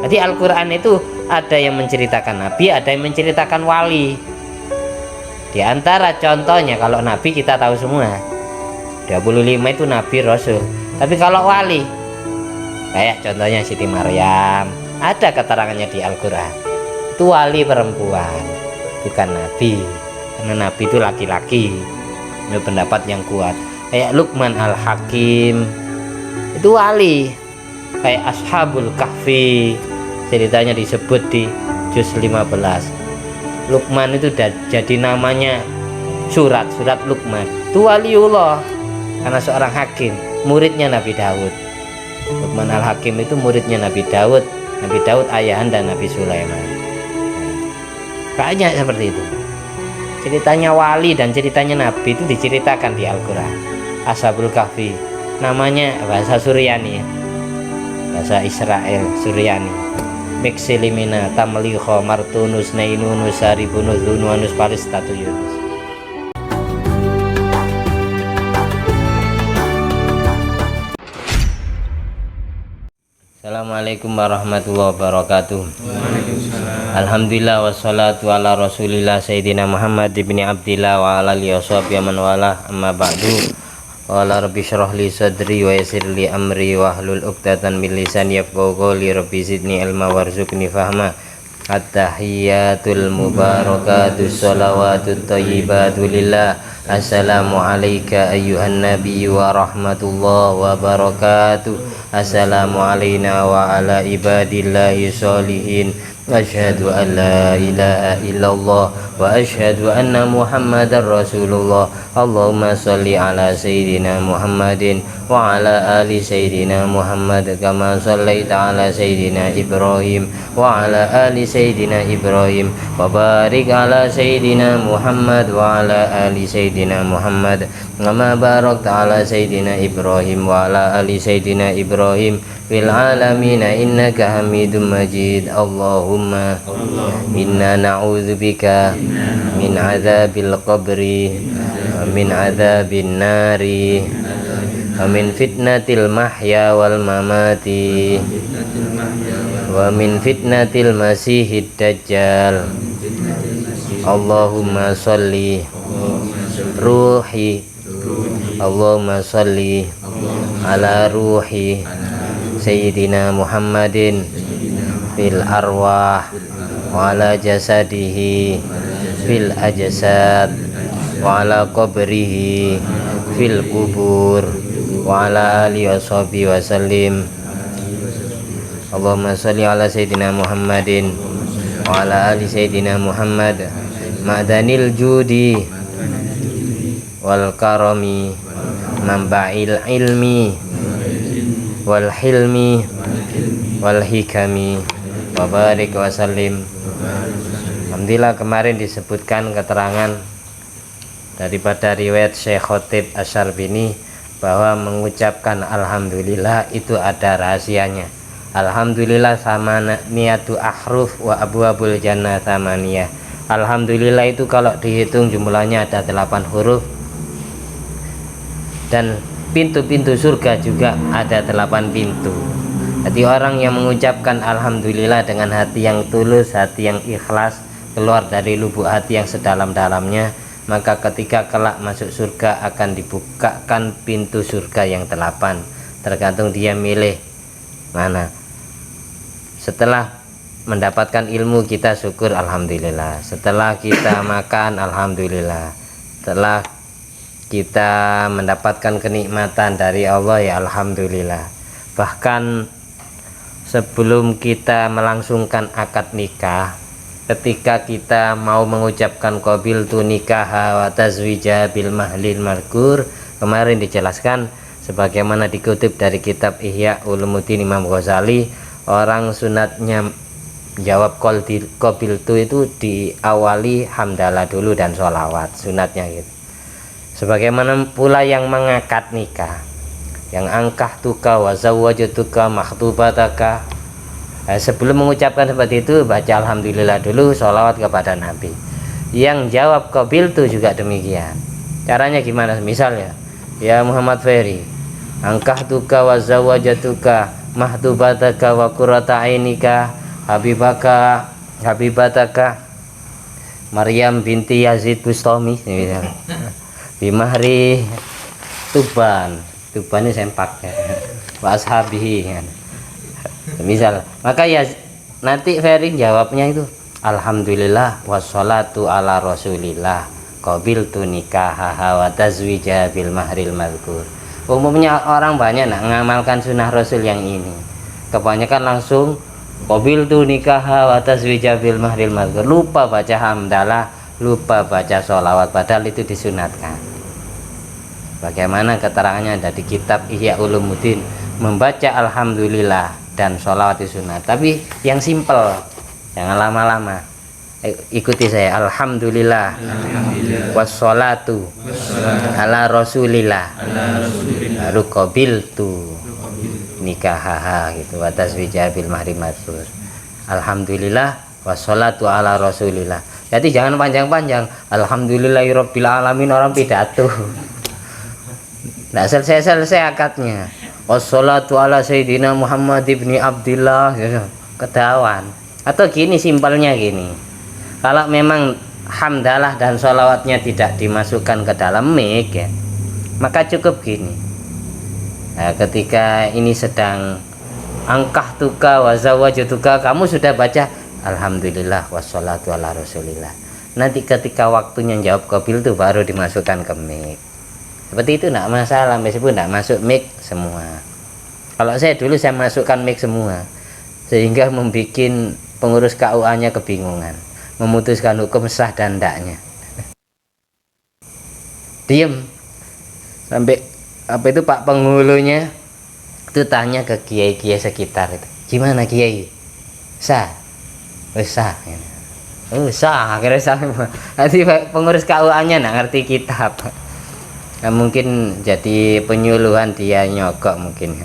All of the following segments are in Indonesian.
Jadi Al-Quran itu ada yang menceritakan nabi, ada yang menceritakan wali. Di antara contohnya, kalau nabi kita tahu semua 25 itu nabi rasul. Tapi kalau wali, kayak contohnya Siti Maryam, ada keterangannya di Al-Quran. Itu wali perempuan, bukan nabi. Karena nabi itu laki-laki. Ini pendapat yang kuat. Kayak Luqman Al-Hakim, itu wali. Kayak Ashabul Kahfi, ceritanya disebut di juz 15. Luqman itu jadi namanya surat Luqman. Itu waliullah karena seorang hakim, muridnya Nabi Daud. Luqman Al-Hakim itu muridnya Nabi Daud. Nabi Daud ayahanda Nabi Sulaiman. Banyak seperti itu. Ceritanya wali dan ceritanya nabi itu diceritakan di Al-Quran. Ashabul Kahfi, namanya bahasa Suryani ya, bahasa Israel Suryani. Mixilimina tamliho martunus nainunus saribunus lunuanus palistatu yunus. Assalamualaikum warahmatullahi wabarakatuh. Alhamdulillah wassalatu ala rasulillah Sayyidina Muhammad ibni Abdillah wa ala alihi washabihi man wala, amma ba'du. Qala rabbi shrah li sadri wa yassir li amri wahlul 'uqdatam min lisani yafqahu qawli. Rabbi zidni ilma warzuqni fahma. At-tahiyyatul mubarakatus shalawatut thayyibatu lillah. Assalamu alayka ayyuhan nabiy wa rahmatullahi wa barakatuh. Assalamu alayna wa ala ibadillahi sholihin. Asyhadu an la ilaha illallah wa asyhadu anna muhammadar rasulullah. Allahumma salli ala sayyidina Muhammadin wa ala ali sayyidina Muhammad kama sallaita ala sayyidina Ibrahim wa ala ali sayyidina Ibrahim wa barik ala sayyidina Muhammad wa ala ali sayyidina Muhammad kama barakta ala sayyidina Ibrahim wa ala ali sayyidina Ibrahim fil alamina innaka hamidum majid. Allahumma inna na'udzubika min adzabil qabri wa min adzabin nari wa min fitnatil mahya wal mamati wa min fitnatil masihid dajjal. Allahumma sholli ruhi, Allahumma sholli ala ruhi Sayyidina Muhammadin fil arwah wa ala jasadihi fil ajsad wa ala qabrihi fil kubur wa ala alihi washabihi wasallim. Allahumma sholli ala Sayyidina Muhammadin wa ala ali Sayyidina Muhammad ma'danil judi wal karami manba'il ilmi wal hilmi wal hikami wa barik wa sallim. Alhamdulillah, kemarin disebutkan keterangan daripada riwayat Syekh Khotib Asy-Syarbini bahwa mengucapkan alhamdulillah itu ada rahasianya. Alhamdulillah sama niatu ahruf wa abwabul jannah samaniyah. Alhamdulillah itu kalau dihitung jumlahnya ada 8 huruf, dan pintu-pintu surga juga ada 8 pintu. Jadi orang yang mengucapkan alhamdulillah dengan hati yang tulus, hati yang ikhlas, keluar dari lubuk hati yang sedalam-dalamnya, maka ketika kelak masuk surga akan dibukakan pintu surga yang 8. Tergantung dia milih mana. Setelah mendapatkan ilmu kita syukur alhamdulillah. Setelah kita makan alhamdulillah. Setelah kita mendapatkan kenikmatan dari Allah ya alhamdulillah. Bahkan sebelum kita melangsungkan akad nikah, ketika kita mau mengucapkan qabiltu nikaha wa tazwija bil mahlil margur, kemarin dijelaskan sebagaimana dikutip dari kitab Ihya Ulumuddin Imam Ghazali, orang sunatnya jawab qabiltu itu diawali hamdalah dulu dan sholawat, sunatnya gitu. Sebagaimana pula yang mengakad nikah, yang angkah tuka wa zawwajtuka makhtubataka, sebelum mengucapkan seperti itu baca alhamdulillah dulu, sholawat kepada Nabi. Yang jawab qabiltu juga demikian. Caranya gimana? Misalnya, ya Muhammad Ferry, angkah tuka wa zawwajtuka mahtubataka wa qurrata ainika habibataka Maryam binti Yazid Bustami bimahri Tuban ini sempak ya. Wa ashabihi kan. Misal, maka ya nanti Ferry jawabnya itu alhamdulillah wassalatu ala rasulillah qabiltu nikahaha wa tazwija bil mahril mazkur. Umumnya orang banyak nak mengamalkan sunnah Rasul yang ini. Kebanyakan langsung qabiltu nikaha wa tazwija bil mahril mazkur. Lupa baca hamdalah, lupa baca sholawat, padahal itu disunatkan. Bagaimana keterangannya ada di kitab Ihya Ulumuddin, membaca alhamdulillah dan sholawat itu sunat, tapi yang simple, jangan lama-lama. Ikuti saya, alhamdulillah wassalatu ala rasulillah baru qabiltu nikahaha gitu, wa tazwija bil mahri mazkur. Alhamdulillah wassalatu ala rasulillah. Jadi jangan panjang-panjang, alhamdulillahirabbil alamin orang pidato. Nggak selesai akadnya. Wassalatu ala sayyidina Muhammad ibni Abdillah, kedawan. Atau gini, simpelnya gini, kalau memang hamdalah dan sholawatnya tidak dimasukkan ke dalam mic ya, maka cukup gini. Nah, ketika ini sedang angkah tuka wazawajatuka, kamu sudah baca alhamdulillah wassalatu ala rasulillah. Nanti ketika waktunya jawab qabil itu baru dimasukkan ke mic. Seperti itu tidak masalah, meskipun tidak masuk mic semua. Kalau saya dulu saya masukkan mic semua, sehingga membuat pengurus KUA-nya kebingungan memutuskan hukum sah dan tidaknya. Diem sampai apa itu Pak penghulunya itu tanya ke kiai-kiai sekitar itu, gimana kiai, sah? Sah. Oh sah, akhirnya sah. Nanti pengurus KUA-nya nggak ngerti kitab. Nah, mungkin jadi penyuluhan dia nyogok mungkin.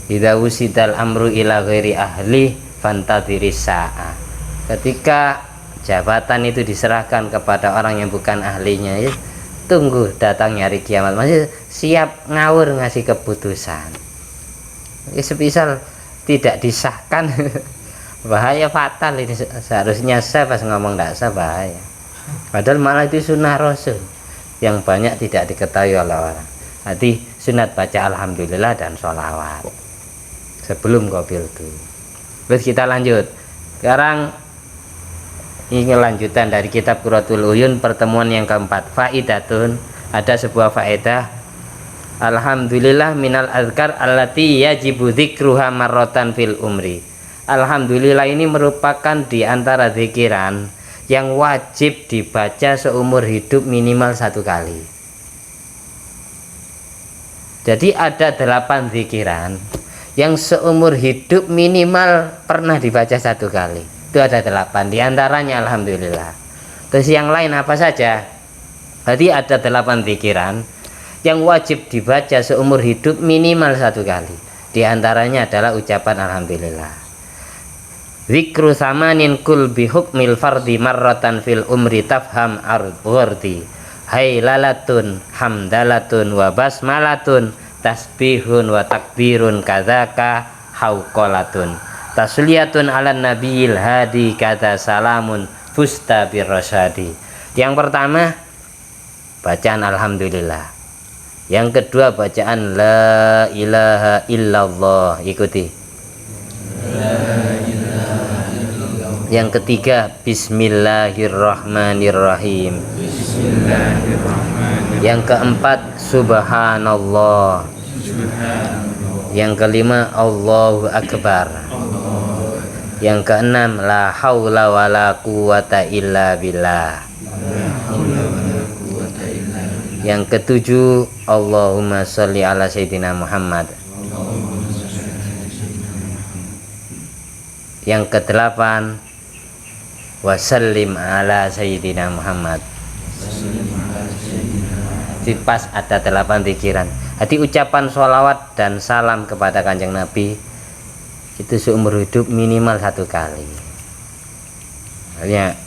Idza wusidal amru ila ghairi ahli fantadhiris sa'a. Ketika jabatan itu diserahkan kepada orang yang bukan ahlinya, ya, tunggu datangnya hari kiamat. Masih siap ngawur ngasih keputusan. Ya, semisal tidak disahkan bahaya fatal ini. Seharusnya sah, pas ngomong tidak sah bahaya. Padahal malah itu sunnah Rasul yang banyak tidak diketahui oleh orang. Jadi sunat baca alhamdulillah dan sholawat sebelum qabil itu. Terus kita lanjut. Sekarang ini lanjutan dari kitab Qurratul Uyun, pertemuan yang keempat. Faidatun, ada sebuah faedah. Alhamdulillah minal azkar allati yajibu dzikruha marratan fil umri. Alhamdulillah ini merupakan di antara zikiran yang wajib dibaca seumur hidup minimal 1 kali. Jadi ada 8 zikiran yang seumur hidup minimal pernah dibaca 1 kali. Itu ada 8, diantaranya alhamdulillah. Terus yang lain apa saja? Jadi ada 8 zikiran yang wajib dibaca seumur hidup minimal 1 kali. Diantaranya adalah ucapan alhamdulillah. Zikru samanin kul bihukmil fardi marratan fil umri tafham arwardi haylalatun hamdalatun wa basmalatun tasbihun wa takbirun kadzaka hauqalatun tasliyatun ala nabiyil hadi kata salamun fusta birrasyadi. Yang pertama bacaan alhamdulillah, yang kedua bacaan la ilaha illallah, ikuti. Yang ketiga bismillahirrahmanirrahim. Yang keempat subhanallah. Yang kelima Allahu akbar. Yang keenam la haula wala quwata illa billah. Yang ketujuh Allahumma sholli ala sayyidina Muhammad. Yang kedelapan wasallim ala sayyidina Muhammad. Di pas ada 8 pikiran. Jadi ucapan sholawat dan salam kepada Kanjeng Nabi itu seumur hidup minimal 1 kali. Hanya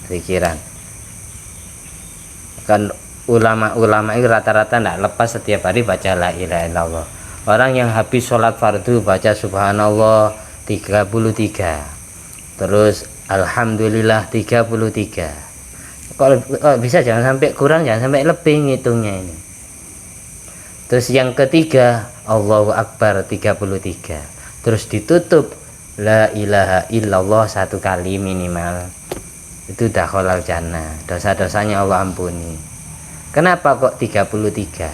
pikiran. Kan ulama-ulama itu rata-rata tidak lepas setiap hari baca la ilaha illallah. Orang yang habis sholat fardu baca subhanallah 33, terus alhamdulillah 33. Kalau bisa jangan sampai kurang, jangan sampai lebih ngitungnya ini. Terus yang ketiga Allahu Akbar 33. Terus ditutup la ilaha illallah 1 kali minimal. Itu dakhalal jannah. Dosa-dosanya Allah ampuni. Kenapa kok 33?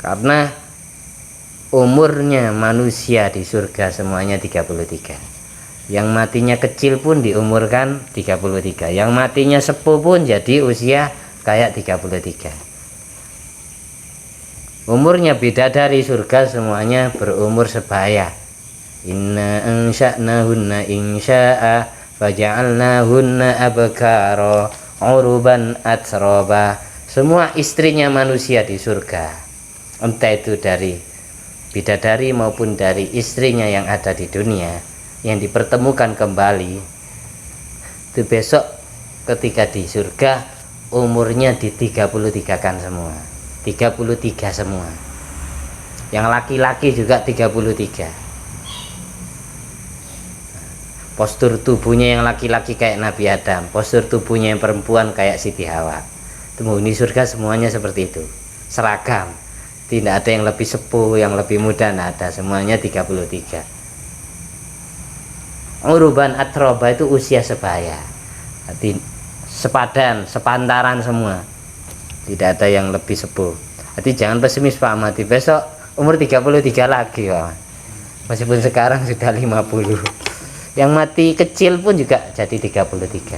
Karena umurnya manusia di surga semuanya 33. Yang matinya kecil pun diumurkan 33. Yang matinya sepuh pun jadi usia kayak 33. Umurnya bidadari surga semuanya berumur sebaya. Inna ansha'nahunna insya'a faja'alnahunna abkara uruban atsroba. Semua istrinya manusia di surga, entah itu dari bidadari maupun dari istrinya yang ada di dunia, yang dipertemukan kembali, itu besok ketika di surga umurnya di 33 kan semua, 33 semua. Yang laki-laki juga 33. Postur tubuhnya yang laki-laki kayak Nabi Adam, postur tubuhnya yang perempuan kayak Siti Hawa. Penghuni surga semuanya seperti itu, seragam. Tidak ada yang lebih sepuh, yang lebih muda, tidak ada, semuanya 33. Uruban atroba itu usia sebaya, arti sepadan, sepantaran semua. Tidak ada yang lebih sepuh. Arti jangan pesimis Pak Ahmadi, besok umur 33 lagi Pak. Meskipun sekarang sudah 50. Yang mati kecil pun juga jadi 33.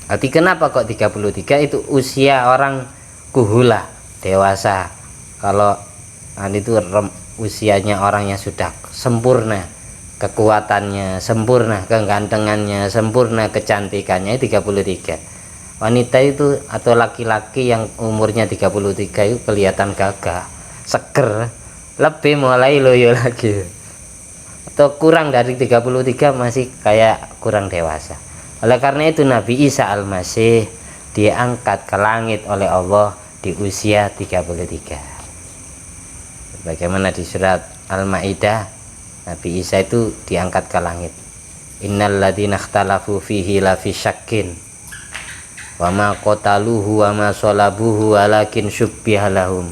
Arti kenapa kok 33? Itu usia orang kuhula, dewasa. Kalau itu usianya orang yang sudah sempurna, kekuatannya sempurna, kegantengannya sempurna, kecantikannya 33. Wanita itu atau laki-laki yang umurnya 33 itu kelihatan gagah, seger, lebih mulai loyo lagi. Atau kurang dari 33 masih kayak kurang dewasa. Oleh karena itu Nabi Isa Al-Masih diangkat ke langit oleh Allah di usia 33. Bagaimana di surat Al-Maidah, Nabi Isa itu diangkat ke langit. Innal ladzina ikhtalafu fihi lafi syakkin wa ma qataluhu wa ma salabuhu walakin syubbiha lahum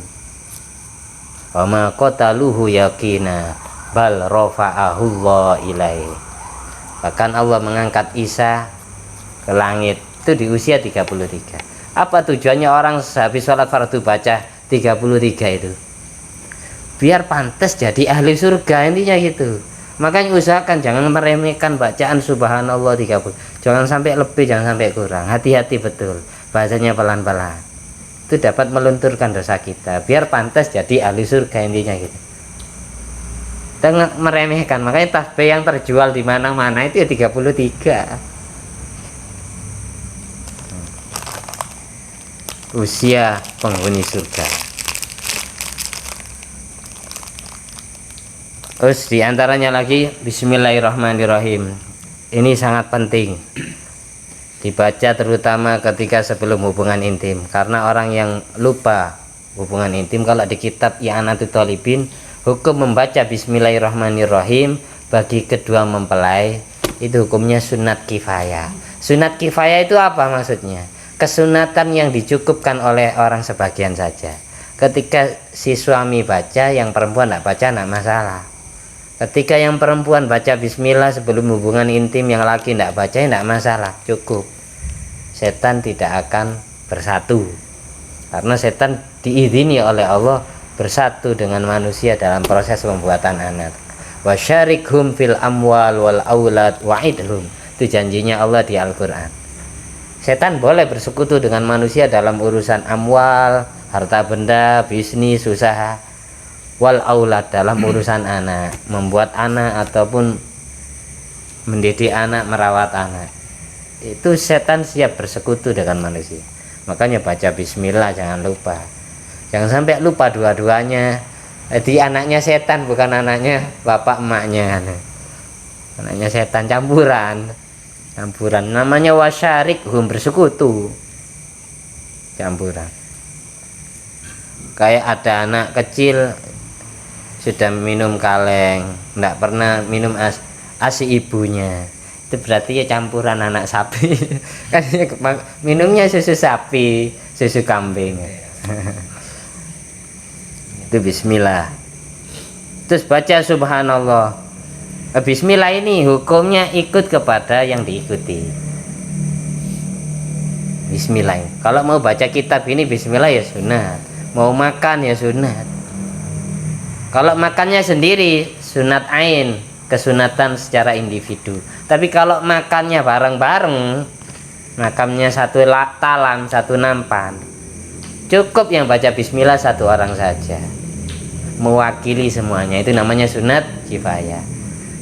wa ma qataluhu yaqina bal rafa'ahullah ilaihi. Bahkan Allah mengangkat Isa ke langit itu di usia 33. Apa tujuannya orang habis sholat fardu baca 33 itu? Biar pantas jadi ahli surga, intinya gitu. Makanya usahakan jangan meremehkan bacaan subhanallah 30. Jangan sampai lebih, jangan sampai kurang. Hati-hati betul, bahasanya pelan-pelan. Itu dapat melunturkan dosa kita. Biar pantas jadi ahli surga, intinya gitu. Dengan meremehkan, makanya tasbih yang terjual di mana-mana itu ya 33. Usia penghuni surga. Terus diantaranya lagi Bismillahirrahmanirrahim. Ini sangat penting dibaca terutama ketika sebelum hubungan intim, karena orang yang lupa hubungan intim, kalau di kitab I'anatul Thalibin, hukum membaca Bismillahirrahmanirrahim bagi kedua mempelai itu hukumnya sunat kifayah. Sunat kifayah itu apa maksudnya? Kesunatan yang dicukupkan oleh orang sebagian saja. Ketika si suami baca, yang perempuan tidak baca tidak masalah. Ketika yang perempuan baca bismillah sebelum hubungan intim, yang laki tidak baca tidak masalah, cukup. Setan tidak akan bersatu, karena setan diizini oleh Allah bersatu dengan manusia dalam proses pembuatan anak. Wasyarikhum fil amwal wal aulad wa'idhum. Itu janjinya Allah di Al-Quran. Setan boleh bersekutu dengan manusia dalam urusan amwal, harta benda, bisnis, usaha, wal aulad dalam urusan anak, membuat anak ataupun mendidik anak, merawat anak. Itu setan siap bersekutu dengan manusia. Makanya baca bismillah jangan lupa. Jangan sampai lupa dua-duanya. Jadi anaknya setan, bukan anaknya bapak emaknya. Anaknya setan, campuran. Namanya wasyarikhum, bersekutu. Campuran. Kayak ada anak kecil sudah minum kaleng, enggak pernah minum ASI ibunya, itu berarti ya campuran anak sapi. Kan minumnya susu sapi, susu kambing. Itu bismillah. Terus baca subhanallah. Bismillah ini hukumnya ikut kepada yang diikuti. Bismillah. Kalau mau baca kitab ini bismillah ya sunat. Mau makan ya sunat. Kalau makannya sendiri sunat ain, kesunatan secara individu. Tapi kalau makannya bareng-bareng, makannya satu talam, satu nampan, cukup yang baca bismillah satu orang saja, mewakili semuanya. Itu namanya sunat kifayah.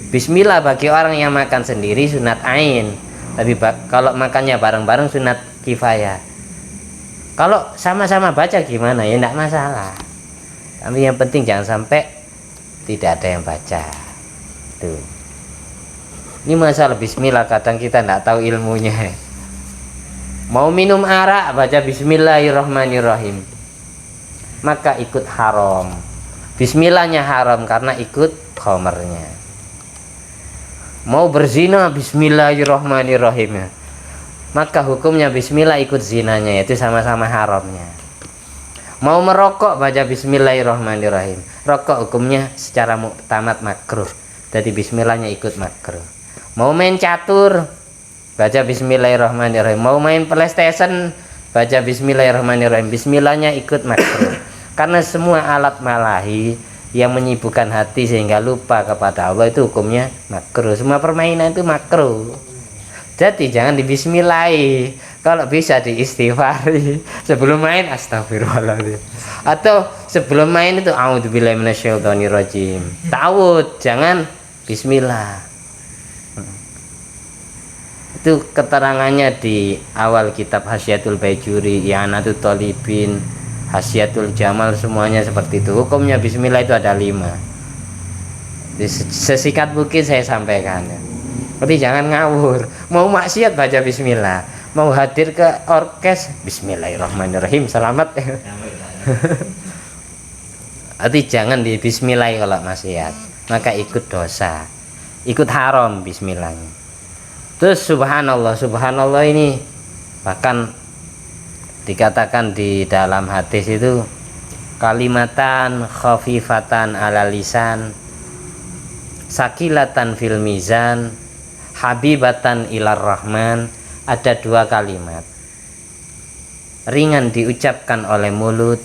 Bismillah bagi orang yang makan sendiri sunat ain, tapi kalau makannya bareng-bareng sunat kifayah. Kalau sama-sama baca gimana ya enggak masalah, tapi yang penting jangan sampai tidak ada yang baca. Tuh, ini masalah bismillah, kadang kita enggak tahu ilmunya. Mau minum arak baca bismillahirrahmanirrahim, maka ikut haram. Bismillahnya haram karena ikut khomernya. Mau berzina bismillahirrahmanirrahim, maka hukumnya bismillah ikut zinanya, itu sama-sama haramnya. Mau merokok baca bismillahirrahmanirrahim, rokok hukumnya secara muktamad makruh, jadi bismillahnya ikut makruh. Mau main catur baca bismillahirrahmanirrahim, mau main PlayStation baca bismillahirrahmanirrahim, bismillahnya ikut makruh. Karena semua alat malahi yang menyibukkan hati sehingga lupa kepada Allah itu hukumnya makruh. Semua permainan itu makruh. Jadi jangan dibismillahi, kalau bisa diistighfari. Sebelum main astagfirullahaladzim, atau sebelum main itu a'udzubillahi minasyaitonirrajim. Ta'awud, jangan bismillah. Itu keterangannya di awal kitab Hasyiatul Baijuri, I'anatul Thalibin, Hasyiatul Jamal, semuanya seperti itu. Hukumnya bismillah itu ada 5. Sesikat mungkin saya sampaikan. Tapi jangan ngawur. Mau maksiat baca bismillah, mau hadir ke orkes bismillahirrahmanirrahim, selamat. Tapi jangan di bismillah kalau maksiat, maka ikut dosa, ikut haram bismillahnya. Terus subhanallah, subhanallah ini bahkan dikatakan di dalam hadis itu kalimatan khafifatan ala lisan, sakilatan fil mizan, habibatan ilar rahman. Ada 2 kalimat ringan diucapkan oleh mulut,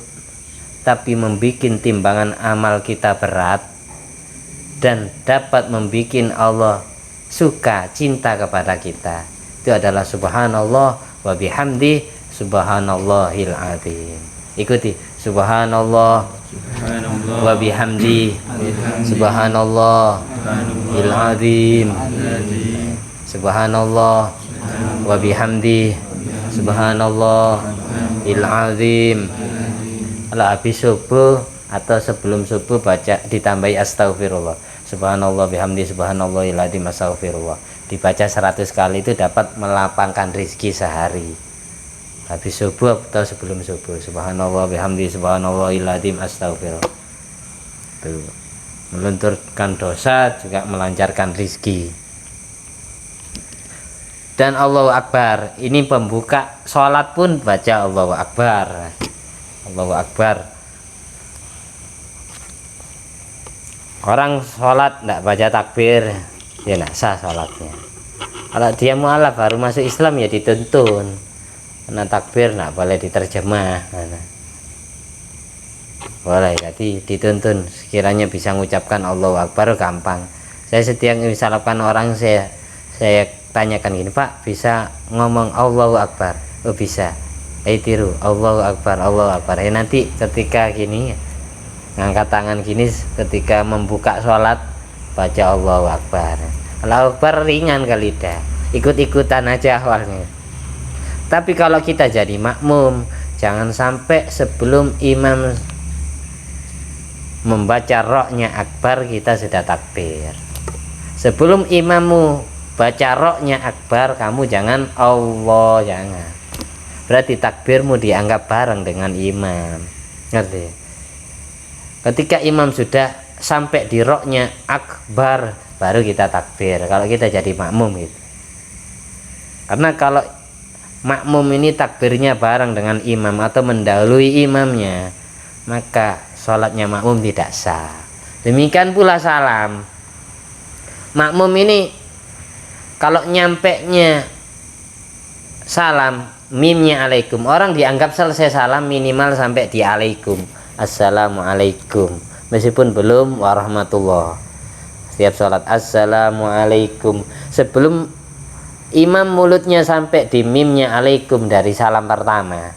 tapi membikin timbangan amal kita berat dan dapat membikin Allah suka, cinta kepada kita. Itu adalah subhanallah wa bihamdi subhanallahil azim. Ikuti subhanallah wa bihamdi subhanallahil azim, subhanallah wa bihamdi subhanallahil azim. Kalau habis subuh atau sebelum subuh baca ditambahi astagfirullah, subhanallah bihamdi subhanallahil azim astagfirullah. Dibaca 100 kali itu dapat melapangkan rezeki sehari. Habis subuh atau sebelum subuh, subhanallah bihamdi subhanallahil azim astagfirullah. Tuh, melunturkan dosa juga melancarkan rezeki. Dan Allahu Akbar, ini pembuka sholat pun baca Allahu Akbar. Allahu Akbar. Orang sholat tidak baca takbir, ya tidak sah sholatnya. Kalau dia mualaf baru masuk Islam ya dituntun, karena takbir tidak boleh diterjemah. Boleh, jadi dituntun. Sekiranya bisa mengucapkan Allahu Akbar gampang. Saya setiap misalkan orang saya tanyakan gini, Pak bisa ngomong Allahu Akbar? Oh bisa. Tiru Allahu Akbar, Allahu Akbar. Nanti ketika gini ngangkat tangan gini, ketika membuka sholat baca Allahu Akbar. Allahu Akbar ringan ke lidah, ikut-ikutan aja awalnya. Tapi kalau kita jadi makmum, jangan sampai sebelum imam membaca roknya akbar kita sudah takbir. Sebelum imammu baca roknya akbar, kamu jangan Allah, jangan. Berarti takbirmu dianggap bareng dengan imam, ngerti? Ketika imam sudah sampai di roknya akbar, baru kita takbir kalau kita jadi makmum gitu. Karena kalau makmum ini takbirnya bareng dengan imam atau mendahului imamnya, maka sholatnya makmum tidak sah. Demikian pula salam. Makmum ini kalau nyampenya salam mimnya alaikum, orang dianggap selesai salam minimal sampai di alaikum, assalamualaikum, meskipun belum warahmatullah. Setiap sholat assalamualaikum, sebelum imam mulutnya sampai di mimnya alaikum dari salam pertama.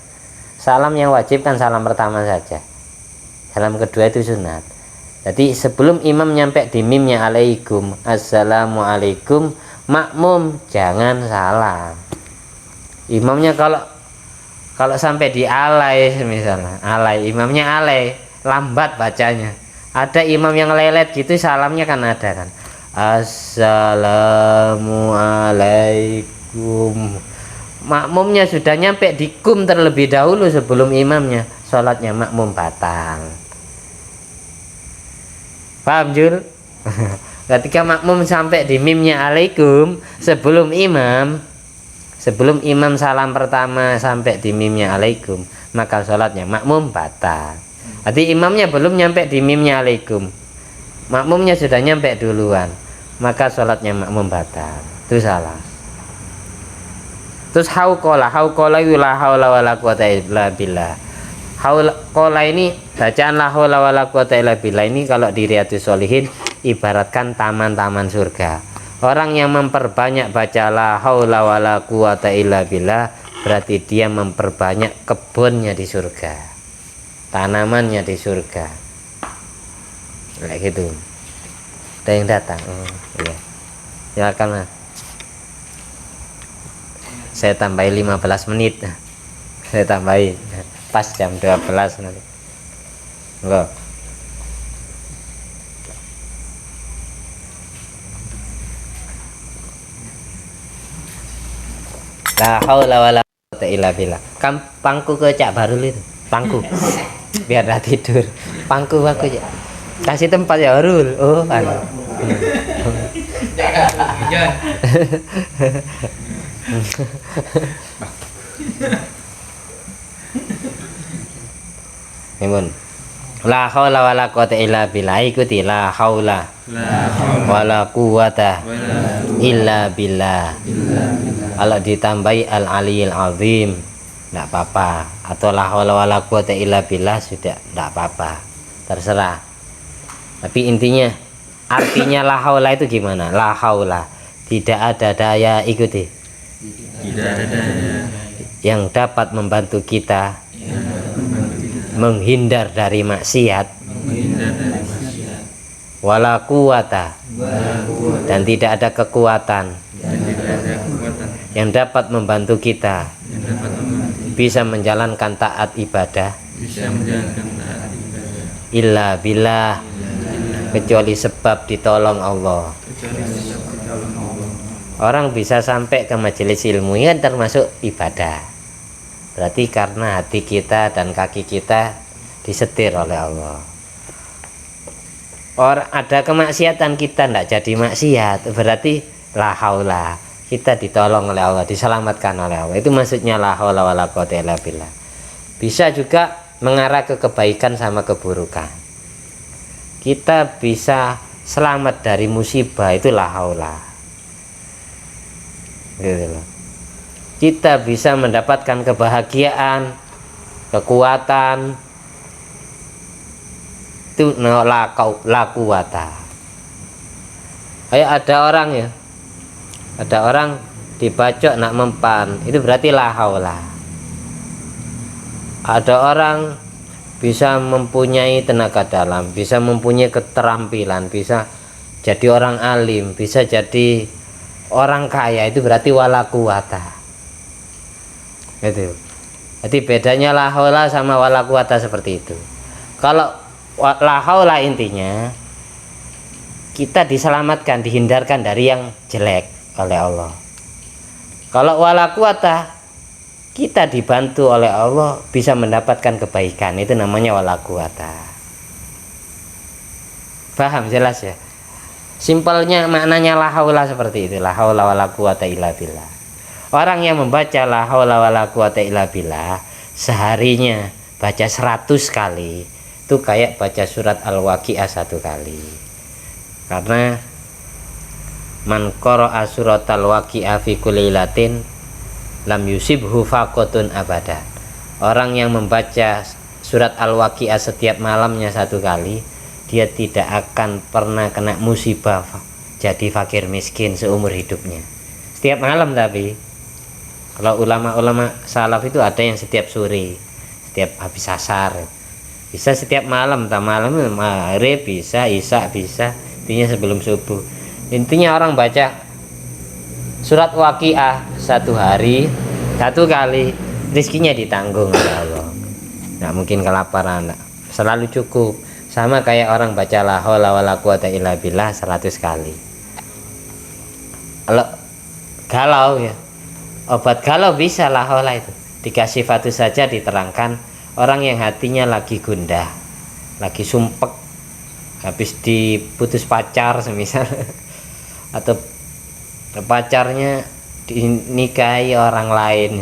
Salam yang wajib kan salam pertama saja, salam kedua itu sunat. Jadi sebelum imam nyampe di mimnya alaikum, assalamualaikum, makmum jangan salam. Imamnya kalau sampai di alai, misalnya alai, imamnya alai, lambat bacanya. Ada imam yang lelet gitu salamnya kan ada kan, assalamualaikum, makmumnya sudah nyampe di kum terlebih dahulu sebelum imamnya, sholatnya makmum batal. Paham Jul? Ketika makmum sampai di mimnya alaikum sebelum imam salam pertama sampai di mimnya alaikum, maka sholatnya makmum batal. Jadi imamnya belum nyampe di mimnya alaikum, makmumnya sudah nyampe duluan, maka sholatnya makmum batal. Itu salah. Terus hauqola la haula wala quwata illa billah. Hauqola ini bacaan la haula wala quwata illa billah ini kalau di Riyadhus Shalihin ibaratkan taman-taman surga. Orang yang memperbanyak baca la haula wala quwata illa billah berarti dia memperbanyak kebunnya di surga, tanamannya di surga. Kayak gitu. Ada yang datang. Iya. Silakan Mas. Saya tambahin 15 menit. Saya tambahin pas jam 12 nanti. Enggak. La haula wala quwata illa billah. Pangku ke Cak Barul itu. Pangku. Biar dah tidur. Pangku aku ya. Kasih tempat ya Barul. Oh, anu. Jangan. Mimun. La haula wala quwata illa billah. Ikuti la haula wala quwata illa billah. Kalau ditambahi al-aliyil azim enggak apa-apa, atau la haula wala quwata illa billah sudah enggak apa-apa, terserah. Tapi intinya artinya la haula itu gimana? La haula, tidak ada daya, ikuti, tidak ada daya yang dapat membantu kita menghindar dari maksiat, wala quwata, dan tidak ada kekuatan yang dapat membantu kita bisa menjalankan taat ibadah illa billah, kecuali sebab ditolong Allah. Orang bisa sampai ke majelis ilmu ini kan termasuk ibadah, berarti karena hati kita dan kaki kita disetir oleh Allah. Orang ada kemaksiatan kita tidak jadi maksiat, berarti la haula, kita ditolong oleh Allah, diselamatkan oleh Allah. Itu maksudnya la haula wala quwata illa billah. Bisa juga mengarah ke kebaikan sama keburukan. Kita bisa selamat dari musibah, itu la haula. Gitu loh. Kita bisa mendapatkan kebahagiaan, kekuatan, itu la quwata. Kayak ada orang ya, ada orang dibacok nak mempan, itu berarti la haula. Ada orang bisa mempunyai tenaga dalam, bisa mempunyai keterampilan, bisa jadi orang alim, bisa jadi orang kaya, itu berarti wala quwata. Gitu. Jadi bedanya la haula sama wala quwata seperti itu. Kalau la haula intinya kita diselamatkan, dihindarkan dari yang jelek oleh Allah. Kalau wala quwata kita dibantu oleh Allah bisa mendapatkan kebaikan, itu namanya wala quwata. Paham jelas ya? Simpelnya maknanya la haula seperti itu, la haula wala quwata illa billah. Orang yang membaca la haula wala quwata illa billah seharinya baca 100 kali itu kayak baca surat Al-Waqiah 1 kali. Karena man qara'a suratal waqiah fi kulli lailatin lam yusibhu faqatun abada. Orang yang membaca surat Al-Waqiah setiap malamnya 1 kali, dia tidak akan pernah kena musibah jadi fakir miskin seumur hidupnya. Setiap malam, tapi kalau ulama-ulama salaf itu ada yang setiap sore, setiap habis asar, bisa setiap malam, malam maghrib bisa, isya bisa, intinya sebelum subuh. Intinya orang baca surat Waqiah 1 hari 1 kali, rizkinya ditanggung oleh Allah. Nggak mungkin kelaparan, selalu cukup. Sama kayak orang baca la haula wala quwata illa billah 100 kali. Kalau galau ya, obat galau bisa la haula itu. Dikasih fatu saja diterangkan orang yang hatinya lagi gundah, lagi sumpek, habis diputus pacar semisal atau pacarnya dinikahi orang lain.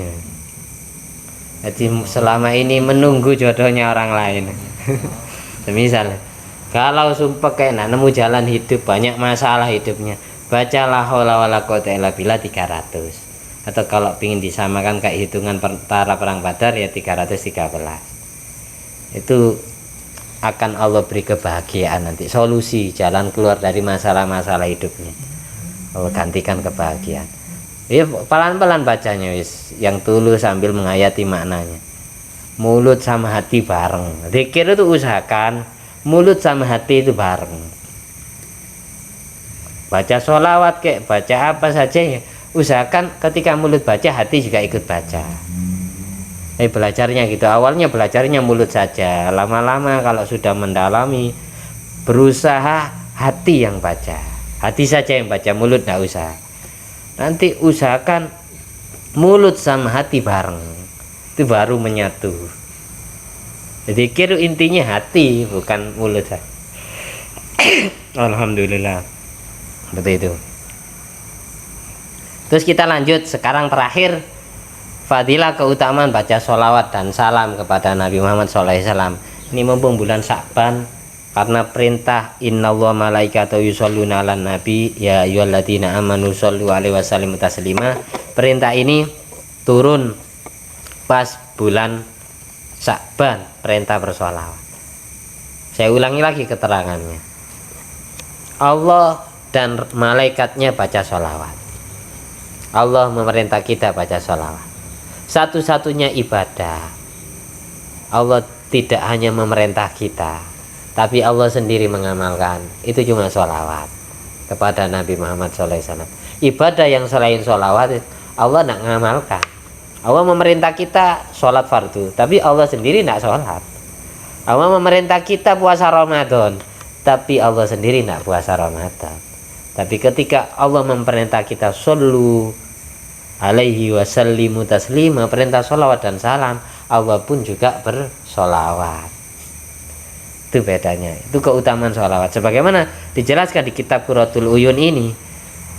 Jadi selama ini menunggu jodohnya orang lain. Semisal kalau sumpah kayak nemu jalan hidup, banyak masalah hidupnya, baca la haula wala quwata illa billah 300. Atau kalau ingin disamakan kayak hitungan tentara perang Badar ya 313. Itu akan Allah beri kebahagiaan nanti, solusi jalan keluar dari masalah-masalah hidupnya. Allah gantikan kebahagiaan. Ya pelan-pelan bacanya wis, yang tulus sambil menghayati maknanya. Mulut sama hati bareng. Zikir itu usahakan mulut sama hati itu bareng. Baca sholawat kayak baca apa saja ya, usahakan ketika mulut baca hati juga ikut baca. Belajarnya gitu, awalnya belajarnya mulut saja, lama-lama kalau sudah mendalami berusaha hati yang baca, hati saja yang baca, mulut tidak usah. Nanti usahakan mulut sama hati bareng, itu baru menyatu. Jadi kira intinya hati bukan mulut. Alhamdulillah, betul itu. Terus kita lanjut sekarang terakhir, fadilah keutamaan baca sholawat dan salam kepada Nabi Muhammad SAW. Ini mumpung bulan Sya'ban, karena perintah innallaha malaikatahu yusholluna 'alan nabi ya ayyuhalladzina amanu shollu 'alaihi wasallimu taslima. Perintah ini turun pas bulan Sya'ban, perintah bersholawat. Saya ulangi lagi keterangannya. Allah dan malaikatnya baca sholawat. Allah memerintah kita baca sholawat. Satu-satunya ibadah, Allah tidak hanya memerintah kita, tapi Allah sendiri mengamalkan. Itu cuma sholawat kepada Nabi Muhammad SAW. Ibadah yang selain sholawat Allah tidak mengamalkan. Allah memerintah kita sholat fardu, tapi Allah sendiri tidak sholat. Allah memerintah kita puasa Ramadan, tapi Allah sendiri tidak puasa Ramadan. Tapi ketika Allah memerintah kita shollu alaihi wasallimu taslima, perintah sholawat dan salam, Allah pun juga bersolawat. Itu bedanya, itu keutamaan sholawat. Sebagaimana dijelaskan di kitab Qurratul Uyun ini,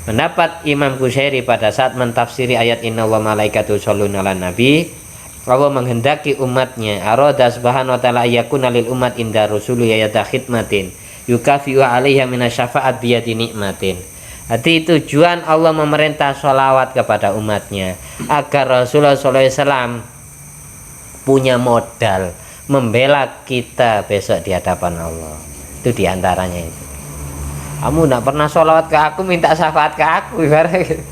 pendapat Imam Qushairi pada saat mentafsiri ayat inna wa malaikatu sholuna ala nabi, Allah menghendaki umatnya arada subhanahu wa ta'ala yakuna lil umat inda rusuli yayata khidmatin yukafi'u alaiha minasyafaat biyadi nikmatin. Arti tujuan Allah memerintah sholawat kepada umatnya agar Rasulullah SAW punya modal membela kita besok di hadapan Allah. Itu diantaranya itu. Kamu tidak pernah sholawat ke aku, minta syafaat ke aku, ibarat gitu.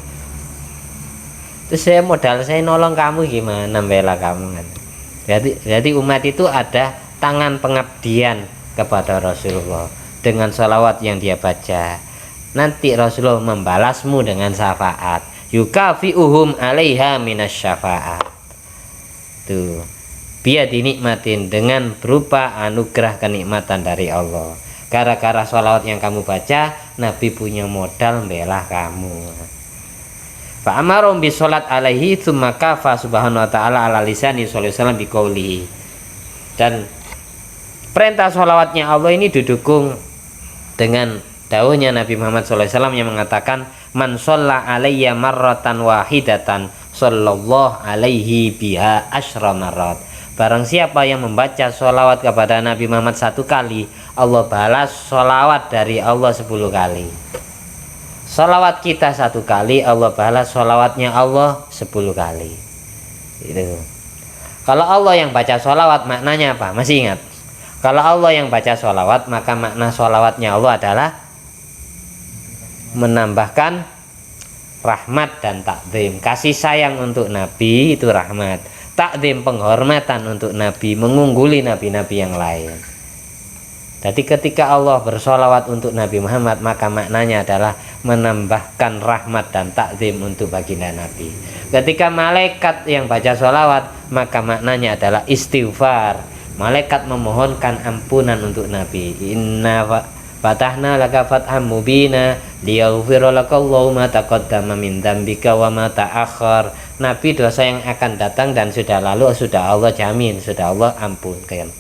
Terus saya modal saya nolong kamu gimana, membela kamu kan. Jadi umat itu ada tangan pengabdian kepada Rasulullah dengan sholawat yang dia baca. Nanti Rasulullah membalasmu dengan syafaat. Yukafi'uhum 'alaiha minasyafaat. Tuh, biar dinikmatin dengan berupa anugerah kenikmatan dari Allah. Gara-gara sholawat yang kamu baca, Nabi punya modal membela kamu. Fa'amarum bi sholat alaihi tsumma kafa subhanahu wa ta'ala ala lisani sallallahu alaihi wasallam biqaulihi. Dan perintah sholawatnya Allah ini didukung dengan dawuhnya Nabi Muhammad SAW yang mengatakan, man shalla alayya marratan wahidatan sallallahu alaihi biha asyra marrat. Barang siapa yang membaca sholawat kepada Nabi Muhammad 1 kali, Allah balas sholawat dari Allah 10 kali. Sholawat kita 1 kali, Allah balas sholawatnya Allah 10 kali. Itu. Kalau Allah yang baca sholawat, maknanya apa? Masih ingat? Kalau Allah yang baca sholawat, maka makna sholawatnya Allah adalah menambahkan rahmat dan takzim. Kasih sayang untuk Nabi itu rahmat, takzim penghormatan untuk Nabi, mengungguli nabi-nabi yang lain. Jadi ketika Allah bersolawat untuk Nabi Muhammad, maka maknanya adalah menambahkan rahmat dan takzim untuk baginda Nabi. Ketika malaikat yang baca solawat, maka maknanya adalah istighfar. Malaikat memohonkan ampunan untuk Nabi. Inna fatahna laka fatham mubina liyaghfira lakallahu ma taqaddama min dzambika wa ma ta'akhkhar. Nabi, dosa yang akan datang dan sudah lalu sudah Allah jamin, sudah Allah ampunkan.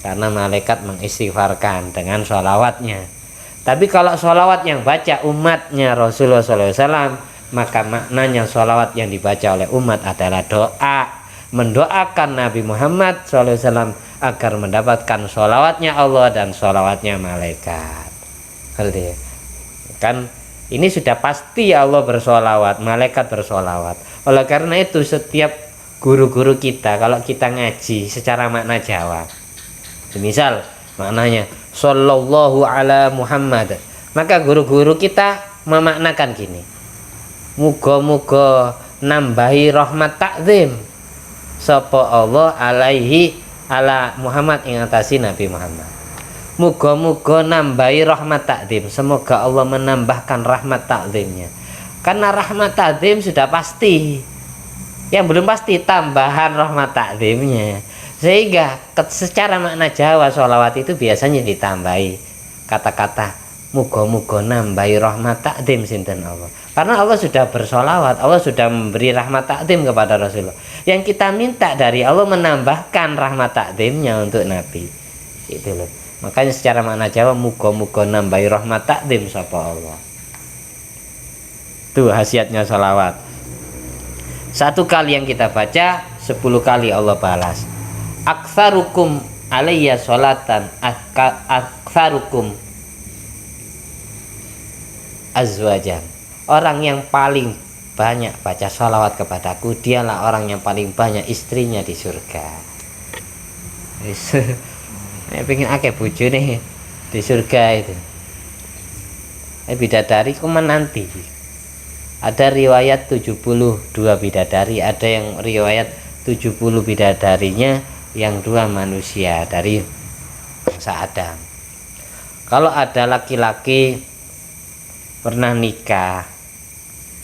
Karena malaikat mengistighfarkan dengan sholawatnya. Tapi kalau sholawat yang baca umatnya Rasulullah SAW, maka maknanya sholawat yang dibaca oleh umat adalah doa, mendoakan Nabi Muhammad SAW agar mendapatkan sholawatnya Allah dan sholawatnya malaikat. Kan ini sudah pasti Allah bersolawat, malaikat bersolawat. Oleh karena itu setiap guru-guru kita, kalau kita ngaji secara makna Jawa, misal maknanya sallallahu ala Muhammad, maka guru-guru kita memaknakan gini, muga-muga nambahi rahmat takzim sapa Allah alaihi ala Muhammad ing atasi Nabi Muhammad. Muga-muga nambahi rahmat takzim, semoga Allah menambahkan rahmat takzimnya. Karena rahmat takzim sudah pasti, yang belum pasti tambahan rahmat takzimnya. Sehingga secara makna Jawa sholawat itu biasanya ditambahi kata-kata muga-muga nambahi rahmat takzim sinten Allah. Karena Allah sudah bersolawat, Allah sudah memberi rahmat takzim kepada Rasulullah. Yang kita minta dari Allah menambahkan rahmat takzimnya untuk Nabi. Itu loh. Makanya secara makna Jawa muga-muga nambahi rahmat takzim sapa Allah. Itu khasiatnya sholawat. 1 kali yang kita baca 10 kali Allah balas. Aktsarukum alayya sholatan aktsarukum azwajan. Orang yang paling banyak baca sholawat kepadaku, dialah orang yang paling banyak istrinya di surga. Pengen akeh bojo nih di surga itu. Bidadari kuman nanti. Ada riwayat 72 bidadari, ada yang riwayat 70 bidadarinya yang 2 manusia dari bangsa Adam. Kalau ada laki-laki pernah nikah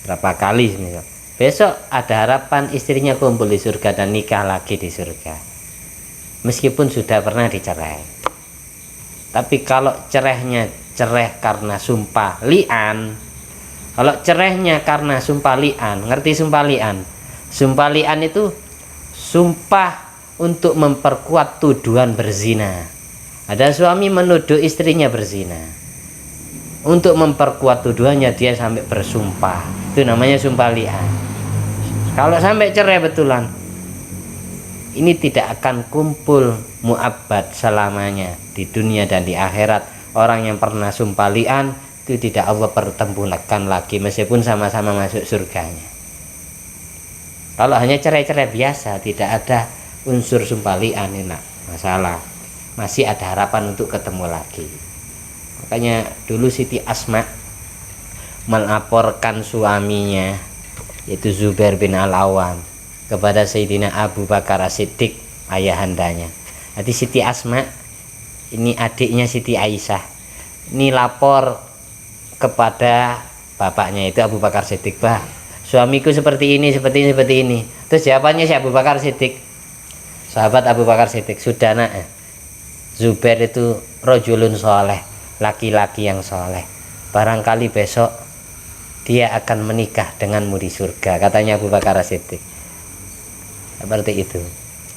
berapa kali misal, besok ada harapan istrinya kumpul di surga dan nikah lagi di surga, meskipun sudah pernah dicerai. Tapi kalau cerehnya cerai karena sumpah li'an, kalau cerehnya karena sumpah li'an, ngerti sumpah li'an? Sumpah li'an itu sumpah untuk memperkuat tuduhan berzina. Ada suami menuduh istrinya berzina, untuk memperkuat tuduhannya dia sampai bersumpah, itu namanya sumpah li'an. Kalau sampai cerai betulan, ini tidak akan kumpul mu'abbad selamanya di dunia dan di akhirat. Orang yang pernah sumpah li'an itu tidak Allah pertemukan lagi meskipun sama-sama masuk surganya. Kalau hanya cerai-cerai biasa, tidak ada unsur sumpah li'an, enak masalah, masih ada harapan untuk ketemu lagi. Makanya dulu Siti Asma melaporkan suaminya yaitu Zubair bin Al-Awwam kepada Sayyidina Abu Bakar As-Siddiq, ayahandanya. Jadi Siti Asma ini adiknya Siti Aisyah, ini lapor kepada bapaknya itu Abu Bakar Siddiq, "Bah, suamiku seperti ini, seperti ini, seperti ini." Terus jawabannya si Abu Bakar Siddiq, sahabat Abu Bakar Siddiq, "Sudah nak, Zubair itu rojulun soleh, laki-laki yang soleh. Barangkali besok dia akan menikah denganmu di surga," katanya Abu Bakar Siddiq. Seperti itu.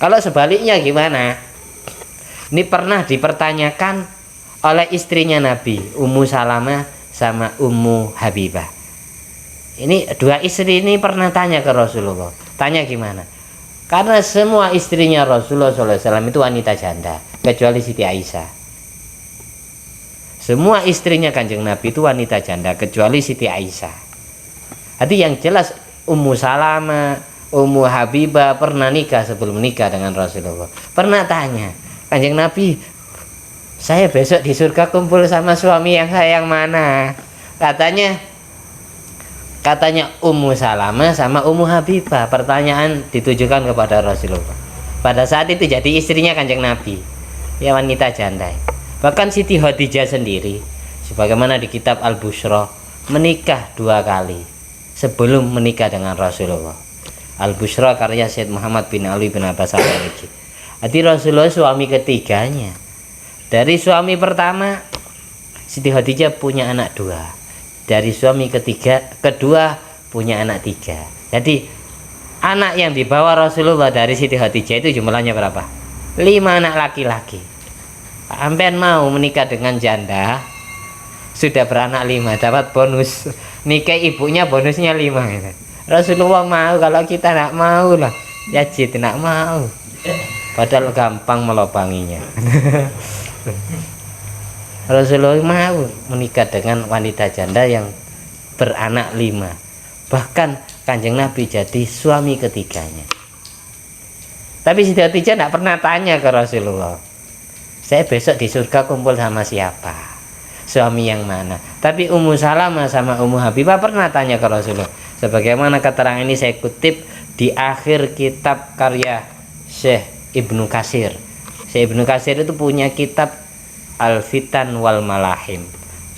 Kalau sebaliknya gimana? Ini pernah dipertanyakan oleh istrinya Nabi, Ummu Salamah sama Ummu Habibah. Ini dua istri ini pernah tanya ke Rasulullah. Tanya gimana? Karena semua istrinya Rasulullah SAW itu wanita janda, kecuali Siti Aisyah. Semua istrinya Kanjeng Nabi itu wanita janda, kecuali Siti Aisyah. Jadi yang jelas Ummu Salamah, Ummu Habibah pernah nikah sebelum nikah dengan Rasulullah. Pernah tanya, Kanjeng Nabi, saya besok di surga kumpul sama suami yang saya yang mana? Katanya Ummu Salamah sama Ummu Habibah. Pertanyaan ditujukan kepada Rasulullah. Pada saat itu jadi istrinya Kanjeng Nabi, ya wanita janda. Bahkan Siti Khadijah sendiri, sebagaimana di kitab Al-Bushra, menikah 2 kali sebelum menikah dengan Rasulullah. Al-Bushra karya Syed Muhammad bin Ali bin Abbas Al-Maliki. Jadi Rasulullah suami ketiganya. Dari suami pertama Siti Khadijah punya anak 2. Dari suami kedua punya anak 3. Jadi anak yang dibawa Rasulullah dari Siti Khadijah itu jumlahnya berapa? 5 anak laki-laki. Sampean mau menikah dengan janda, sudah beranak 5, dapat bonus. Nikah ibunya bonusnya 5 gitu. Rasulullah mau, kalau kita tidak mau lah Yazid tidak mau, padahal gampang melobanginya. Rasulullah mau menikah dengan wanita janda yang beranak 5. Bahkan Kanjeng Nabi jadi suami ketiganya. Tapi Siti Khadijah tidak pernah tanya ke Rasulullah, saya besok di surga kumpul sama siapa, suami yang mana. Tapi Ummu Salamah sama Ummu Habibah pernah tanya ke Rasulullah. Sebagaimana keterangan ini saya kutip di akhir kitab karya Syekh Ibnu Katsir. Syekh Ibnu Katsir itu punya kitab Al-Fitan wal Malahim,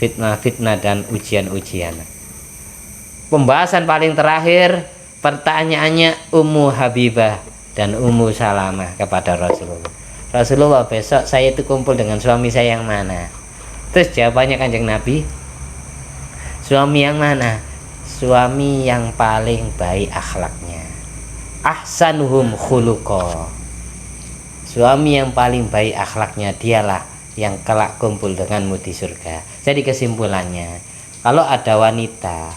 fitnah-fitnah dan ujian-ujian. Pembahasan paling terakhir, pertanyaannya Ummu Habibah dan Ummu Salamah kepada Rasulullah. Rasulullah, besok saya itu kumpul dengan suami saya yang mana? Terus jawabannya Kanjeng Nabi, suami yang mana? Suami yang paling baik akhlaknya, ahsanuhum khuluqa. Suami yang paling baik akhlaknya, dialah yang kelak kumpul denganmu di surga. Jadi kesimpulannya, kalau ada wanita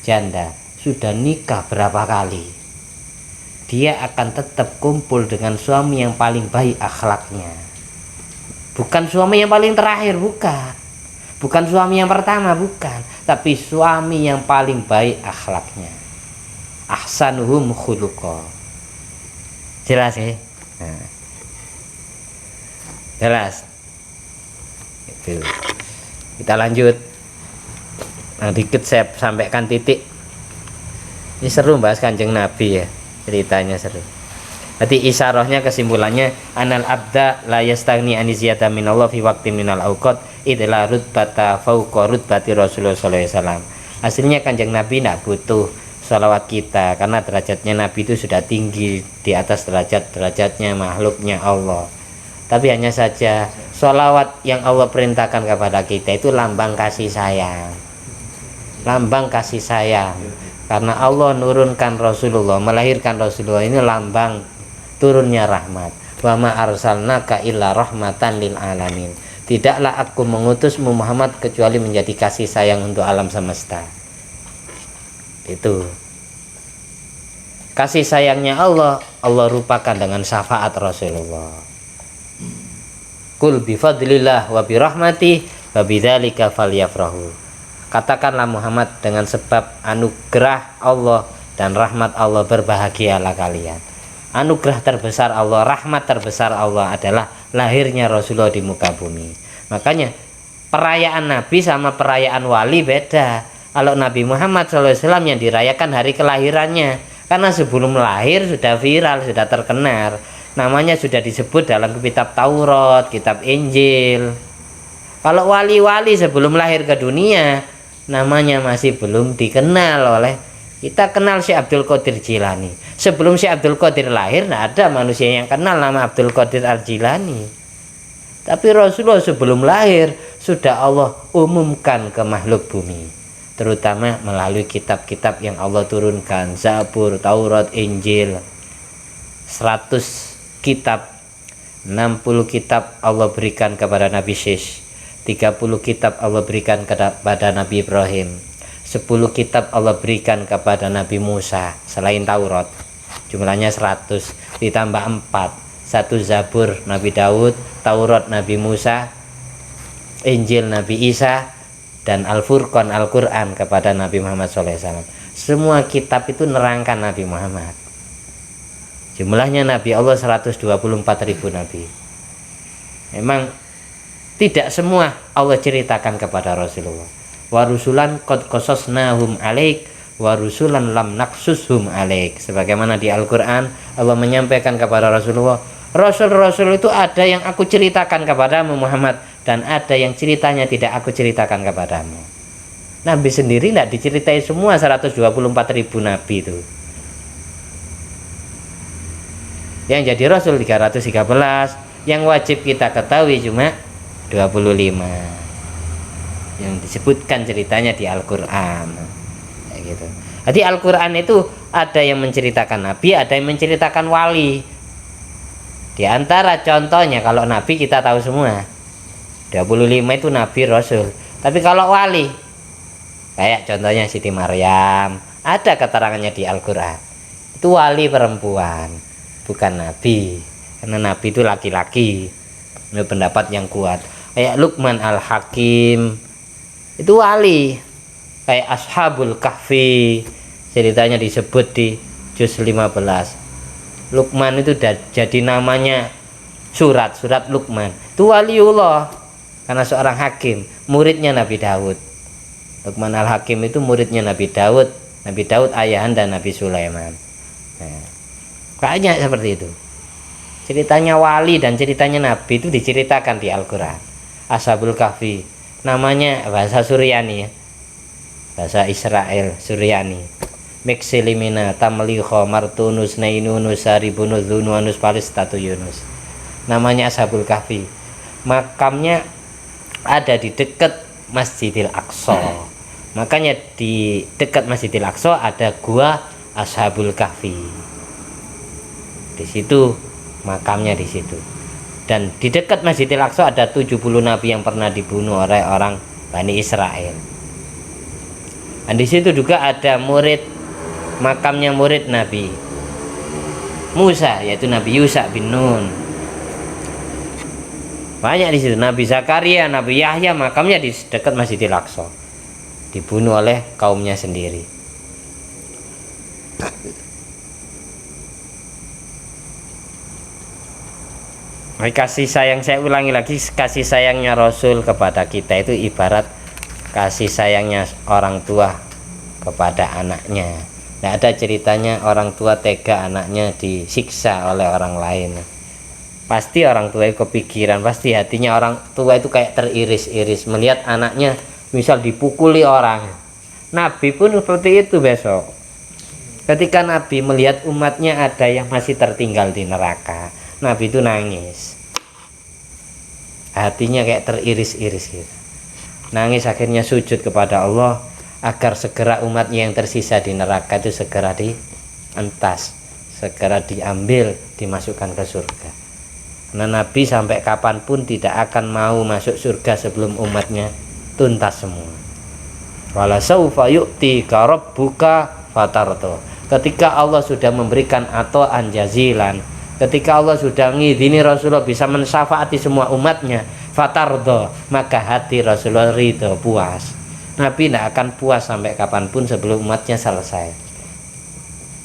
janda sudah nikah berapa kali, dia akan tetap kumpul dengan suami yang paling baik akhlaknya. Bukan suami yang paling terakhir, bukan suami yang pertama, bukan, tapi suami yang paling baik akhlaknya. Ahsanuhum khuluqa. Jelas ya? Nah. Jelas. Itu. Kita lanjut. Nah, dikit saya sampaikan titik. Ini seru bahas Kanjeng Nabi ya. Ceritanya seru. Nanti isyarahnya, kesimpulannya, anal abda la yastaghni an ziyada minallah fi waqti minal awqat idla rutbata fauqa rutbati Rasulullah sallallahu alaihi wasallam. Hasilnya Kanjeng Nabi tidak butuh salawat kita, karena derajatnya Nabi itu sudah tinggi di atas derajatnya makhluknya Allah. Tapi hanya saja salawat yang Allah perintahkan kepada kita itu lambang kasih sayang. Lambang kasih sayang. Karena Allah nurunkan Rasulullah, melahirkan Rasulullah, ini lambang turunnya rahmat. Wa ma arsalnaka illa rahmatan lil alamin. Tidaklah aku mengutusmu Muhammad kecuali menjadi kasih sayang untuk alam semesta. Itu kasih sayangnya Allah, Allah rupakan dengan syafaat Rasulullah. Qul bi fadlillah wa bi rahmati wa bidzalika falyafrahu. Katakanlah Muhammad, dengan sebab anugerah Allah dan rahmat Allah berbahagialah kalian. Anugerah terbesar Allah, rahmat terbesar Allah adalah lahirnya Rasulullah di muka bumi. Makanya perayaan Nabi sama perayaan wali beda. Kalau Nabi Muhammad SAW yang dirayakan hari kelahirannya, karena sebelum lahir sudah viral, sudah terkenal, namanya sudah disebut dalam kitab Taurat, kitab Injil. Kalau wali-wali sebelum lahir ke dunia, namanya masih belum dikenal oleh kita. Kenal Syekh Abdul Qadir Jilani. Sebelum Syekh Abdul Qadir lahir, tidak ada manusia yang kenal nama Abdul Qadir Al-Jilani. Tapi Rasulullah sebelum lahir sudah Allah umumkan ke makhluk bumi, terutama melalui kitab-kitab yang Allah turunkan, Zabur, Taurat, Injil. 100 kitab, 60 kitab Allah berikan kepada Nabi Syekh, 30 kitab Allah berikan kepada Nabi Ibrahim, 10 kitab Allah berikan kepada Nabi Musa selain Taurat, jumlahnya 100, ditambah 4, 1 Zabur Nabi Daud, Taurat Nabi Musa, Injil Nabi Isa, dan Al-Furqan Al-Quran kepada Nabi Muhammad SAW. Semua kitab itu nerangkan Nabi Muhammad. Jumlahnya Nabi Allah 124.000 Nabi. Memang tidak semua Allah ceritakan kepada Rasulullah. Wa rusulan qad qasasnahum alaik wa rusulan lam naqsushum alaik. Sebagaimana di Al-Quran Allah menyampaikan kepada Rasulullah, Rasul-Rasul itu ada yang aku ceritakan kepadamu Muhammad, dan ada yang ceritanya tidak aku ceritakan kepadamu. Nabi sendiri tidak diceritai semua 124.000 Nabi itu. Yang jadi Rasul 313, yang wajib kita ketahui cuma 25 yang disebutkan ceritanya di Al-Quran. Kayak gitu. Jadi Al-Quran itu ada yang menceritakan Nabi, ada yang menceritakan wali. Di antara contohnya, kalau Nabi kita tahu semua 25 itu Nabi Rasul. Tapi kalau wali, kayak contohnya Siti Maryam, ada keterangannya di Al-Quran. Itu wali perempuan, bukan Nabi. Karena Nabi itu laki-laki. Ini pendapat yang kuat. Kayak Luqman Al-Hakim, itu wali. Kayak Ashabul Kahfi, ceritanya disebut di juz 15. Luqman itu jadi namanya surat Luqman. Itu waliullah, karena seorang hakim, muridnya Nabi Daud. Luqman Al-Hakim itu muridnya Nabi Daud. Nabi Daud ayahanda Nabi Sulaiman. Nah, banyak seperti itu. Ceritanya wali dan ceritanya Nabi itu diceritakan di Al-Quran. Ashabul Kahfi, namanya bahasa Suryani ya, bahasa Israel Suryani. Meksilimina tamliho martunus nainunus saribunus dunuanus palistatu yunus. Namanya Ashabul Kahfi. Makamnya ada di dekat Masjidil Aqsa. Makanya di dekat Masjidil Aqsa ada gua Ashabul Kahfi. Di situ makamnya di situ. Dan di dekat Masjidil Aqsa ada 70 nabi yang pernah dibunuh oleh orang Bani Israel. Dan di situ juga ada makamnya murid Nabi Musa, yaitu Nabi Yusa bin Nun. Banyak di situ. Nabi Zakaria, Nabi Yahya, makamnya di dekat Masjidil Aqsa. Dibunuh oleh kaumnya sendiri. Kasih sayang, saya ulangi lagi, kasih sayangnya Rasul kepada kita itu ibarat kasih sayangnya orang tua kepada anaknya. Tidak ada ceritanya orang tua tega anaknya disiksa oleh orang lain. Pasti orang tua itu kepikiran, pasti hatinya orang tua itu kayak teriris-iris melihat anaknya misal dipukuli orang. Nabi pun seperti itu besok. Ketika Nabi melihat umatnya ada yang masih tertinggal di neraka, Nabi itu nangis. Hatinya kayak teriris-iris gitu. Nangis, akhirnya sujud kepada Allah agar segera umatnya yang tersisa di neraka itu segera dientas, segera diambil, dimasukkan ke surga. Karena Nabi sampai kapanpun tidak akan mau masuk surga sebelum umatnya tuntas semua. Wala saufa yu'tika rabbuka fatarto. Ketika Allah sudah memberikan ato'an jazilan, ketika Allah sudah ngizini Rasulullah bisa mensyafaati semua umatnya, fatardo, maka hati Rasulullah ridho, puas. Nabi tidak akan puas sampai kapanpun sebelum umatnya selesai.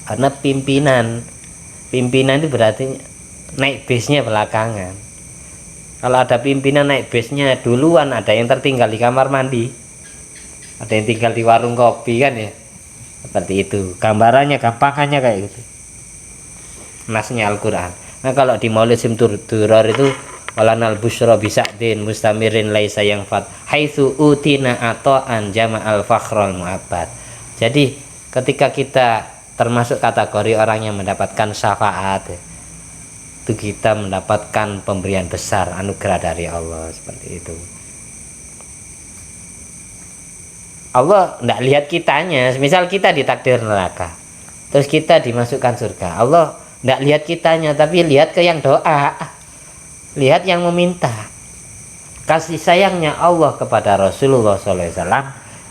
Karena pimpinan itu berarti naik bisnya belakangan. Kalau ada pimpinan naik bisnya duluan, ada yang tertinggal di kamar mandi, ada yang tinggal di warung kopi kan ya. Seperti itu gambarannya, gampangannya kayak gitu. Nasnya Al-Quran. Nah kalau di Maulid Simtudur itu walanal busyra bisa'din mustamirin laisa yang fat haitsu utina ato'an jama'al fakhral mu'abbad. Jadi ketika kita termasuk kategori orang yang mendapatkan syafaat, itu kita mendapatkan pemberian besar, anugerah dari Allah, seperti itu. Allah tidak lihat kitanya. Misal kita ditakdir neraka, terus kita dimasukkan surga, Allah tidak lihat kitanya, tapi lihat ke yang doa, lihat yang meminta. Kasih sayangnya Allah kepada Rasulullah SAW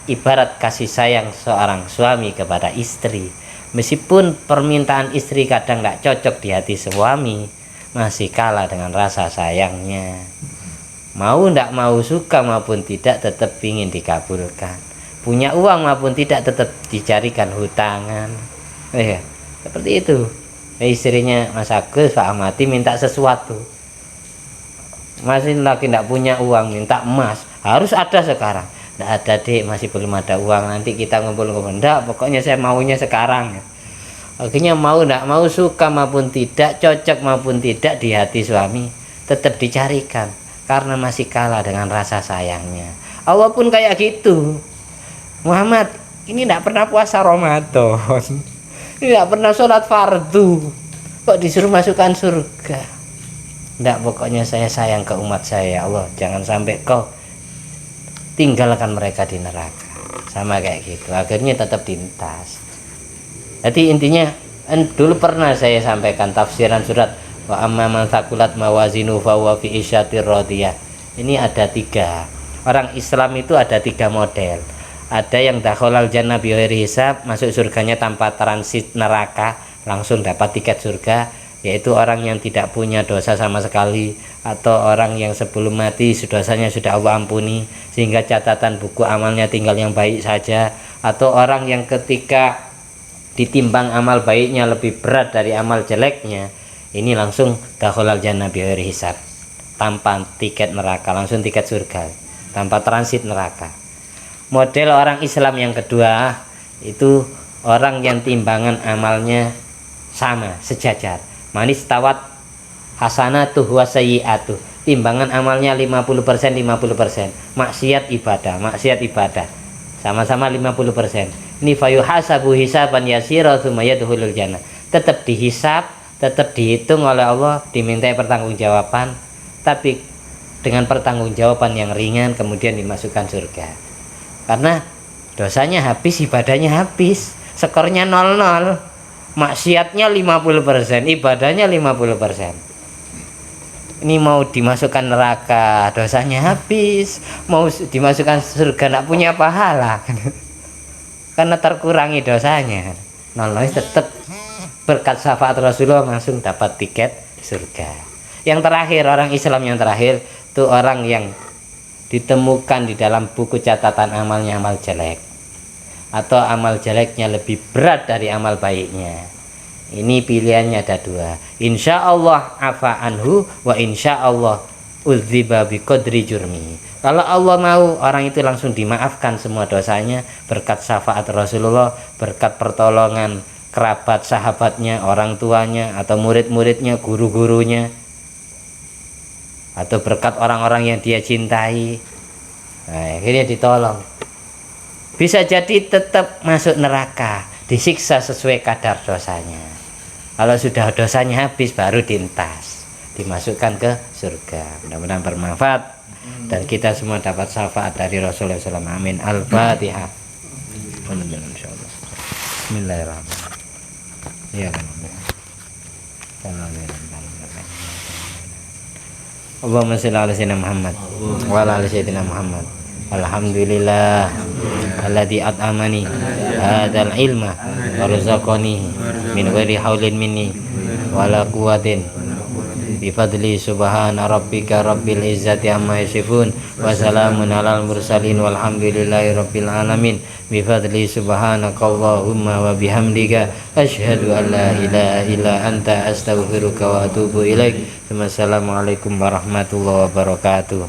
ibarat kasih sayang seorang suami kepada istri. Meskipun permintaan istri kadang tidak cocok di hati suami, masih kalah dengan rasa sayangnya. Mau tidak mau, suka maupun tidak, tetap ingin dikabulkan. Punya uang maupun tidak, tetap dicarikan hutangan. Seperti itu. Istrinya Mas Agus, Pak Ahmadi minta sesuatu, masih lagi tidak punya uang, minta emas, harus ada sekarang. Tidak ada, Dek, masih belum ada uang, nanti kita ngumpul-ngumpul. Tidak, pokoknya saya maunya sekarang. Akhirnya mau tidak mau, suka maupun tidak, cocok maupun tidak, di hati suami tetap dicarikan karena masih kalah dengan rasa sayangnya. Allah pun kayak gitu. Muhammad ini tidak pernah puasa Ramadan, ini tidak pernah sholat fardu, kok disuruh masukkan surga? Tidak, pokoknya saya sayang ke umat saya, Allah jangan sampai kau tinggalkan mereka di neraka. Sama kayak gitu, akhirnya tetap dintas. Jadi intinya, dulu pernah saya sampaikan tafsiran surat wa amma man thaqulat mawazinu fa huwa fi isyatir radiyah. Ini ada 3. Orang Islam itu ada 3 model. Ada yang dakhalal jannah bi ghairi hisab, masuk surganya tanpa transit neraka, langsung dapat tiket surga, yaitu orang yang tidak punya dosa sama sekali, atau orang yang sebelum mati dosanya sudah Allah ampuni sehingga catatan buku amalnya tinggal yang baik saja, atau orang yang ketika ditimbang amal baiknya lebih berat dari amal jeleknya, ini langsung dakhalal jannah bi ghairi hisab, tanpa tiket neraka, langsung tiket surga tanpa transit neraka. Model orang Islam yang kedua itu orang yang timbangan amalnya sama, sejajar. Manis tawat hasanatuh wa sayyi'atuh, timbangan amalnya 50% 50%. Maksiat ibadah sama-sama 50%. Ini fayuhasabu hisaban yasira tsumma yadkhulul jannah. Tetap dihisab, tetap dihitung oleh Allah, dimintai pertanggungjawaban, tapi dengan pertanggungjawaban yang ringan, kemudian dimasukkan surga. Karena dosanya habis, ibadahnya habis, skornya 0-0, maksiatnya 50%, ibadahnya 50%. Ini mau dimasukkan neraka, dosanya habis, mau dimasukkan surga tidak punya pahala karena terkurangi dosanya. 0-0 tetap berkat syafaat Rasulullah langsung dapat tiket surga. Yang terakhir, orang Islam yang terakhir itu orang yang ditemukan di dalam buku catatan amalnya amal jelek, atau amal jeleknya lebih berat dari amal baiknya. Ini pilihannya ada 2. Insya Allah afa anhu wa insya Allah udziba biqadri jurmi. Kalau Allah mau, orang itu langsung dimaafkan semua dosanya berkat syafaat Rasulullah, berkat pertolongan kerabat, sahabatnya, orang tuanya, atau murid-muridnya, guru-gurunya, atau berkat orang-orang yang dia cintai. Nah, akhirnya ditolong. Bisa jadi tetap masuk neraka, disiksa sesuai kadar dosanya. Kalau sudah dosanya habis, baru dintas, dimasukkan ke surga. Mudah-mudahan bermanfaat dan kita semua dapat syafaat dari Rasulullah SAW. Amin. Al-Fatihah. Bismillahirrahmanirrahim. Ya Allahumma shalli ala sayyidina Muhammad wa ala ali sayyidina Muhammad. Alhamdulillah alladzi at'amani hadzal ilma wa razaqani min ghairi haulin minni wala quwwatin bi fadli subhana rabbika rabbil izzati amma yasifun wa salamun alal mursalin walhamdulillahi rabbil alamin bi fadli subhanaka Allahumma wa bihamdika asyhadu an la ilaha illa anta astaghfiruka wa atubu ilaik. Wassalamualaikum warahmatullahi wabarakatuh.